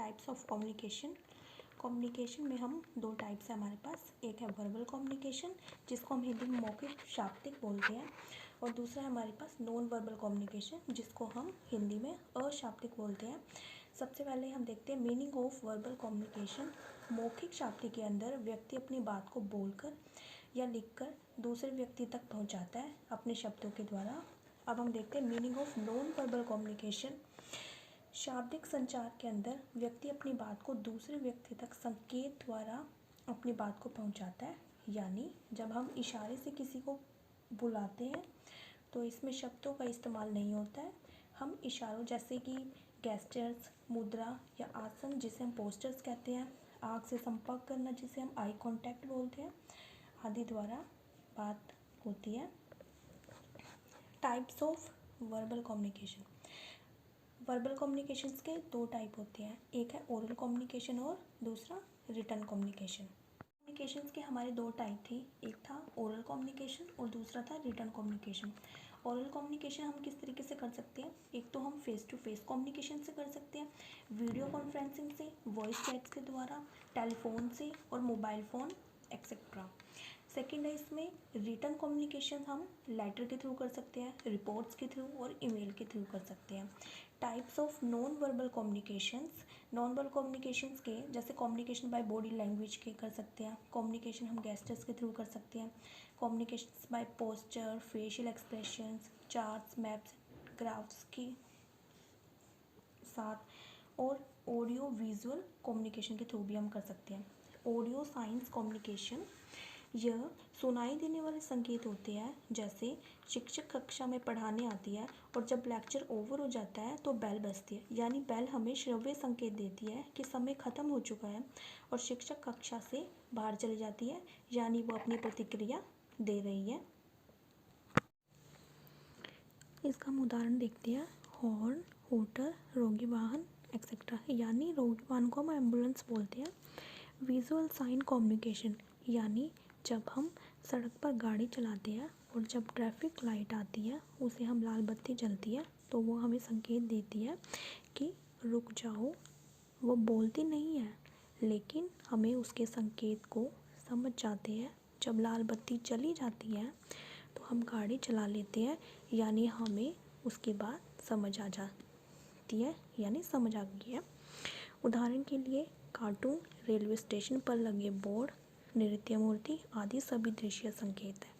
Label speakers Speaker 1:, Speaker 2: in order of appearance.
Speaker 1: Types of communication. Communication में हम दो टाइप्स हैं हमारे पास। एक है वर्बल कम्युनिकेशन, जिसको हम हिंदी में मौखिक शाब्दिक बोलते हैं, और दूसरा है हमारे पास नॉन वर्बल कम्युनिकेशन, जिसको हम हिंदी में अशाब्दिक बोलते हैं। सबसे पहले हम देखते हैं मीनिंग ऑफ वर्बल कम्युनिकेशन। मौखिक शाब्दिक के अंदर व्यक्ति अपनी बात को बोलकर या लिखकर दूसरे व्यक्ति तक पहुंचाता है अपने शब्दों के द्वारा। अब हम देखते हैं meaning of non verbal communication. शाब्दिक संचार के अंदर व्यक्ति अपनी बात को दूसरे व्यक्ति तक संकेत द्वारा अपनी बात को पहुंचाता है, यानी जब हम इशारे से किसी को बुलाते हैं तो इसमें शब्दों का इस्तेमाल नहीं होता है। हम इशारों जैसे कि गेस्चर्स, मुद्रा या आसन जिसे हम पोस्चर्स कहते हैं, आँख से संपर्क करना जिसे हम आई कांटेक्ट बोलते हैं, आदि द्वारा बात होती है। Types of verbal communication. Verbal communications के दो टाइप होते हैं, एक है ओरल कम्युनिकेशन और दूसरा रिटन कम्युनिकेशन। कम्युनिकेशंस के हमारे दो टाइप थे, एक था ओरल कम्युनिकेशन और दूसरा था रिटन कम्युनिकेशन। ओरल कम्युनिकेशन हम किस तरीके से कर सकते हैं, एक तो हम फेस टू फेस कम्युनिकेशन से कर सकते हैं, वीडियो कॉन्फ्रेंसिंग से, वॉइस चैट्स के द्वारा, टेलीफोन से और मोबाइल फ़ोन एक्सेट्रा। सेकेंड है इसमें रिटन कम्युनिकेशन हम लेटर के थ्रू कर सकते हैं, रिपोर्ट्स के थ्रू और ईमेल के थ्रू कर सकते हैं। Types of non verbal communications. Non verbal communications के जैसे कम्युनिकेशन बाय बॉडी लैंग्वेज के कर सकते हैं, कम्युनिकेशन हम गेस्टर्स के थ्रू कर सकते हैं, communication bye posture, facial expressions, charts, maps, graphs के साथ, और ऑडियो विजुअल कम्युनिकेशन के थ्रू भी हम कर सकते हैं। ऑडियो साइंस कम्युनिकेशन, यह सुनाई देने वाले संकेत होते हैं, जैसे शिक्षक कक्षा में पढ़ाने आती है और जब लेक्चर ओवर हो जाता है तो बेल बजती है, यानी बेल हमें श्रव्य संकेत देती है कि समय ख़त्म हो चुका है और शिक्षक कक्षा से बाहर चली जाती है, यानी वो अपनी प्रतिक्रिया दे रही है। इसका हम उदाहरण देखते हैं, हॉर्न, हूटर, रोगी वाहन एक्सेट्रा, यानी रोगी वाहन को हम एम्बुलेंस बोलते हैं। विजुअल साइन कम्युनिकेशन, यानी जब हम सड़क पर गाड़ी चलाते हैं और जब ट्रैफिक लाइट आती है, उसे हम लाल बत्ती जलती है तो वो हमें संकेत देती है कि रुक जाओ। वो बोलती नहीं है लेकिन हमें उसके संकेत को समझ जाते हैं। जब लाल बत्ती चली जाती है तो हम गाड़ी चला लेते हैं, यानी हमें उसकी बात समझ आ जाती है, यानी समझ आ गई है। उदाहरण के लिए कार्टून, रेलवे स्टेशन पर लगे बोर्ड, नृत्य मूर्ति आदि सभी दृश्य संकेत हैं।